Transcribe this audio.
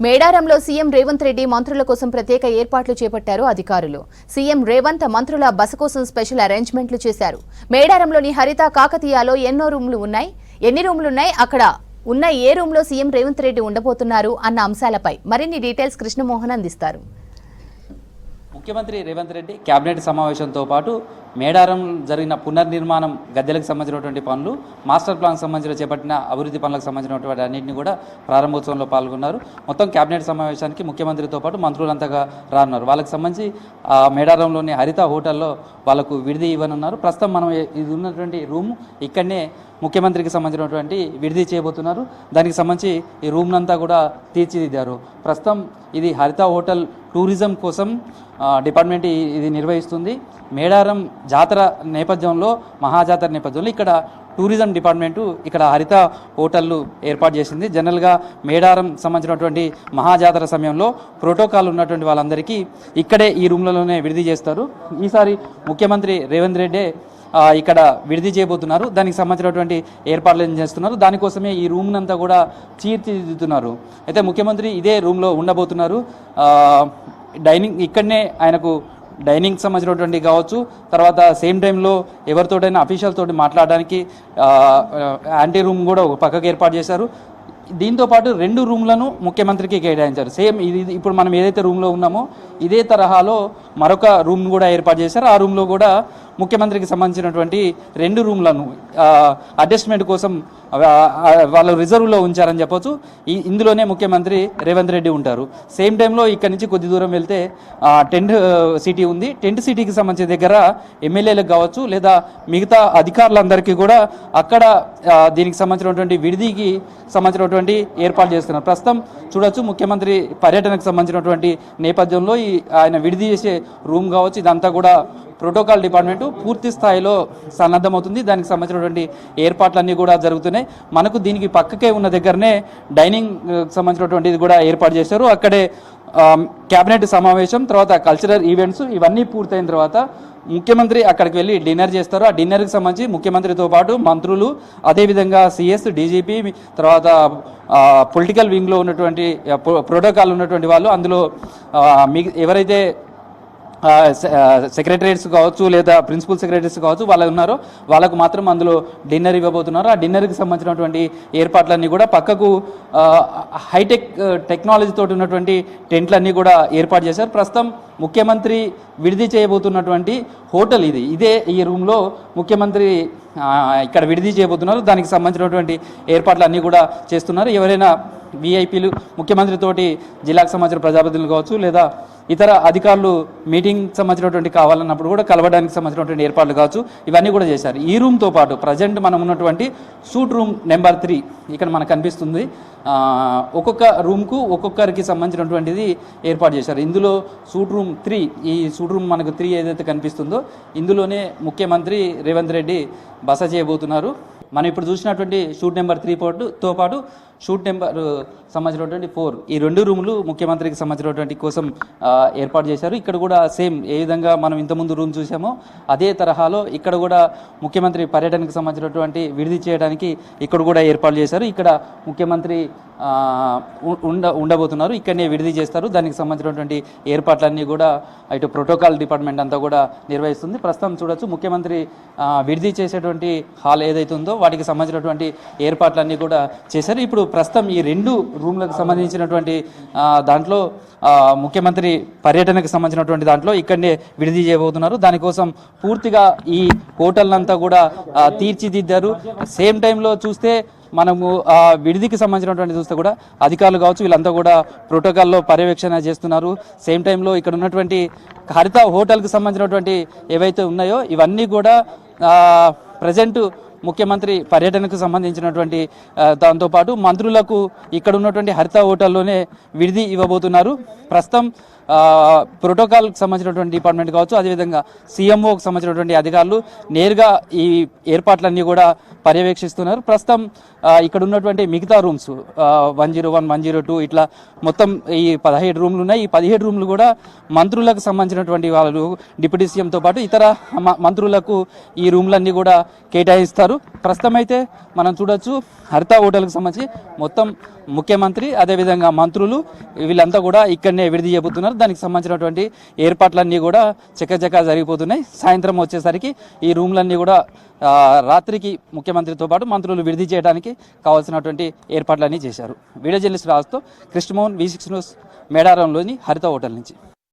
మేడారంలో సీఎం రేవంత్ రెడ్డి మంత్రుల కోసం ప్రత్యేక ఏర్పాట్లు చేపట్టారు అధికారులు. సీఎం రేవంత్ మంత్రుల బస కోసం స్పెషల్ అరేంజ్మెంట్లు చేశారు. మేడారంలోని హరిత కాకతీయలో ఎన్ని రూములున్నాయి, అక్కడ ఉన్న ఏ రూమ్ లో సీఎం రేవంత్ రెడ్డి ఉండబోతున్నారు అన్న అంశాలపై మరిన్ని డీటెయిల్స్ కృష్ణమోహన్ అందిస్తారు. ముఖ్యమంత్రి రేవంత్ రెడ్డి కేబినెట్ సమావేశంతో పాటు మేడారం జరిగిన పునర్నిర్మాణం గద్దెలకు సంబంధించినటువంటి పనులు, మాస్టర్ ప్లాన్ సంబంధించిన చేపట్టిన అభివృద్ధి పనులకు సంబంధించినటువంటి అన్నింటినీ కూడా ప్రారంభోత్సవంలో పాల్గొన్నారు. మొత్తం కేబినెట్ సమావేశానికి ముఖ్యమంత్రితో పాటు మంత్రులంతగా రానున్నారు. వాళ్ళకి సంబంధించి మేడారంలోని హరిత హోటల్లో వాళ్ళకు విడిది ఇవ్వనున్నారు. ప్రస్తుతం మనం ఇది ఉన్నటువంటి రూమ్ ఇక్కడనే ముఖ్యమంత్రికి సంబంధించినటువంటి విడిది చేయబోతున్నారు. దానికి సంబంధించి ఈ రూమ్నంతా కూడా తీర్చిదిద్దారు. ప్రస్తుతం ఇది హరిత హోటల్ టూరిజం కోసం డిపార్ట్మెంట్ ఇది నిర్వహిస్తుంది. మేడారం జాతర నేపథ్యంలో, మహాజాతర నేపథ్యంలో ఇక్కడ టూరిజం డిపార్ట్మెంటు ఇక్కడ హరిత హోటళ్ళు ఏర్పాటు చేసింది. జనరల్గా మేడారం సంబంధించినటువంటి మహాజాతర సమయంలో ప్రోటోకాల్ ఉన్నటువంటి వాళ్ళందరికీ ఇక్కడే ఈ రూమ్లలోనే విడిది చేస్తారు. ఈసారి ముఖ్యమంత్రి రేవంత్ రెడ్డి ఇక్కడ విడిది చేయబోతున్నారు. దానికి సంబంధించినటువంటి ఏర్పాట్లు చేస్తున్నారు. దానికోసమే ఈ రూమ్నంతా కూడా తీర్చిదిద్దుతున్నారు. అయితే ముఖ్యమంత్రి ఇదే రూమ్లో ఉండబోతున్నారు. డైనింగ్ ఇక్కడనే ఆయనకు డైనింగ్ సంబంధించినటువంటి కావచ్చు, తర్వాత సేమ్ టైంలో ఎవరితోటైనా అఫీషియల్ తోటి మాట్లాడడానికి యాంటీ రూమ్ కూడా ఒక పక్కకు ఏర్పాటు చేశారు. దీంతో పాటు 2 రూమ్లను ముఖ్యమంత్రికి కేటాయించారు. సేమ్ ఇది ఇప్పుడు మనం ఏదైతే రూమ్లో ఉన్నామో ఇదే తరహాలో మరొక రూమ్ కూడా ఏర్పాటు చేశారు. ఆ రూమ్లో కూడా ముఖ్యమంత్రికి సంబంధించినటువంటి 2 రూమ్లను అడ్జస్ట్మెంట్ కోసం వాళ్ళు రిజర్వ్లో ఉంచారని చెప్పొచ్చు. ఇందులోనే ముఖ్యమంత్రి రేవంత్ రెడ్డి ఉంటారు. సేమ్ టైంలో ఇక్కడ నుంచి కొద్ది దూరం వెళ్తే టెంట్ సిటీ ఉంది. టెంట్ సిటీకి సంబంధించిన దగ్గర ఎమ్మెల్యేలకు కావచ్చు లేదా మిగతా అధికారులందరికీ కూడా అక్కడ దీనికి సంబంధించినటువంటి విడిదికి సంబంధించినటువంటి ఏర్పాటు చేస్తున్నారు. ప్రస్తుతం చూడొచ్చు ముఖ్యమంత్రి పర్యటనకు సంబంధించినటువంటి నేపథ్యంలో ఆయన విడిది చేసే రూమ్ కావచ్చు, ఇదంతా కూడా ప్రోటోకాల్ డిపార్ట్మెంటు పూర్తి స్థాయిలో సన్నద్ధమవుతుంది. దానికి సంబంధించినటువంటి ఏర్పాట్లన్నీ కూడా జరుగుతున్నాయి. మనకు దీనికి పక్కకే ఉన్న దగ్గరనే డైనింగ్ సంబంధించినటువంటిది కూడా ఏర్పాటు చేశారు. అక్కడే క్యాబినెట్ సమావేశం, తర్వాత కల్చరల్ ఈవెంట్స్ ఇవన్నీ పూర్తయిన తర్వాత ముఖ్యమంత్రి అక్కడికి వెళ్ళి డిన్నర్ చేస్తారు. ఆ డిన్నర్కి సంబంధించి ముఖ్యమంత్రితో పాటు మంత్రులు, అదేవిధంగా సిఎస్, డీజీపీ, తర్వాత పొలిటికల్ వింగ్లో ఉన్నటువంటి ప్రోటోకాల్ ఉన్నటువంటి వాళ్ళు, అందులో ఎవరైతే సెక్రటరీస్ కావచ్చు లేదా ప్రిన్సిపల్ సెక్రటరీస్ కావచ్చు వాళ్ళు ఉన్నారో వాళ్ళకు మాత్రం అందులో డిన్నర్ ఇవ్వబోతున్నారు. ఆ డిన్నర్కి సంబంధించినటువంటి ఏర్పాట్లన్నీ కూడా పక్కకు హైటెక్ టెక్నాలజీతో ఉన్నటువంటి టెంట్లన్నీ కూడా ఏర్పాటు చేశారు. ప్రస్తుతం ముఖ్యమంత్రి విడిది చేయబోతున్నటువంటి హోటల్ ఇదే ఈ రూమ్లో ముఖ్యమంత్రి ఇక్కడ విడిది చేయబోతున్నారు. దానికి సంబంధించినటువంటి ఏర్పాట్లు అన్నీ కూడా చేస్తున్నారు. ఎవరైనా విఐపీలు ముఖ్యమంత్రితోటి జిల్లాకు సంబంధించిన ప్రజాప్రతినిధులు కావచ్చు లేదా ఇతర అధికారులు మీటింగ్ సంబంధించినటువంటి కావాలన్నప్పుడు కూడా కలవడానికి సంబంధించినటువంటి ఏర్పాట్లు కావచ్చు, ఇవన్నీ కూడా చేశారు. ఈ రూమ్తో పాటు ప్రజెంట్ మనం ఉన్నటువంటి సూట్ రూమ్ నెంబర్ 3 ఇక్కడ మనకు కనిపిస్తుంది. ఒక్కొక్క రూమ్కు ఒక్కొక్కరికి సంబంధించినటువంటిది ఏర్పాటు చేశారు. ఇందులో సూట్ రూమ్ 3, ఈ సూట్ రూమ్ మనకు 3 ఏదైతే కనిపిస్తుందో ఇందులోనే ముఖ్యమంత్రి రేవంత్ రెడ్డి బస చేయబోతున్నారు. మనం ఇప్పుడు చూసినటువంటి షూట్ నెంబర్ 3తో పాటు షూట్ నెంబర్ సంబంధించినటువంటి 4 ఈ 2 రూములు ముఖ్యమంత్రికి సంబంధించినటువంటి కోసం ఏర్పాటు చేశారు. ఇక్కడ కూడా సేమ్ ఏ విధంగా మనం ఇంతకుముందు రూమ్ చూసామో అదే తరహాలో ఇక్కడ కూడా ముఖ్యమంత్రి పర్యటనకు సంబంధించినటువంటి విడిది చేయడానికి ఇక్కడ కూడా ఏర్పాటు చేశారు. ఇక్కడ ముఖ్యమంత్రి ఉండబోతున్నారు. ఇక్కడనే విడిది చేస్తారు. దానికి సంబంధించినటువంటి ఏర్పాట్లన్నీ కూడా ఇటు ప్రోటోకాల్ డిపార్ట్మెంట్ అంతా కూడా నిర్వహిస్తుంది. ప్రస్తుతం చూడొచ్చు ముఖ్యమంత్రి విడిది చేసేటువంటి హాల్ ఏదైతే ఉందో వాటికి సంబంధించినటువంటి ఏర్పాట్లన్నీ కూడా చేశారు. ఇప్పుడు ప్రస్తుతం ఈ 2 రూమ్లకు సంబంధించినటువంటి దాంట్లో ముఖ్యమంత్రి పర్యటనకు సంబంధించినటువంటి దాంట్లో ఇక్కడనే విడిది చేయబోతున్నారు. దానికోసం పూర్తిగా ఈ హోటల్నంతా కూడా తీర్చిదిద్దారు. సేమ్ టైంలో చూస్తే మనము విడిదికి సంబంధించినటువంటి చూస్తే కూడా అధికారులు కావచ్చు వీళ్ళంతా కూడా ప్రోటోకాల్లో పర్యవేక్షణ చేస్తున్నారు. సేమ్ టైంలో ఇక్కడ ఉన్నటువంటి హరిత హోటల్కి సంబంధించినటువంటి ఏవైతే ఉన్నాయో ఇవన్నీ కూడా ప్రజెంట్ ముఖ్యమంత్రి పర్యటనకు సంబంధించినటువంటి దాంతోపాటు మంత్రులకు ఇక్కడ ఉన్నటువంటి హరిత హోటల్లోనే విడిది ఇవ్వబోతున్నారు. ప్రస్తుతం ప్రోటోకాల్కి సంబంధించినటువంటి డిపార్ట్మెంట్ కావచ్చు, అదేవిధంగా సీఎంఓకి సంబంధించినటువంటి అధికారులు నేరుగా ఈ ఏర్పాట్లన్నీ కూడా పర్యవేక్షిస్తున్నారు. ప్రస్తుతం ఇక్కడ ఉన్నటువంటి మిగతా రూమ్స్ 101, 102 ఇట్లా మొత్తం ఈ 17 రూమ్లు ఉన్నాయి. ఈ 17 రూమ్లు కూడా మంత్రులకు సంబంధించినటువంటి వాళ్ళు, డిప్యూటీ సీఎంతో పాటు ఇతర మంత్రులకు ఈ రూమ్లన్నీ కూడా కేటాయిస్తారు. ప్రస్తుతం అయితే మనం చూడొచ్చు హరిత హోటల్కి సంబంధించి మొత్తం ముఖ్యమంత్రి అదేవిధంగా మంత్రులు వీళ్ళంతా కూడా ఇక్కడనే విడిది చెబుతున్నారు. దానికి సంబంధించినటువంటి ఏర్పాట్లన్నీ కూడా చకచకా జరిగిపోతున్నాయి. సాయంత్రం వచ్చేసరికి ఈ రూమ్లన్నీ కూడా రాత్రికి ముఖ్యమంత్రితో పాటు మంత్రులు విడిది చేయడానికి కావాల్సినటువంటి ఏర్పాట్లన్నీ చేశారు. వీడియో జర్నలిస్ట్ రాజుతో కృష్ణమోహన్, V6 న్యూస్, మేడారంలోని హరిత హోటల్ నుంచి.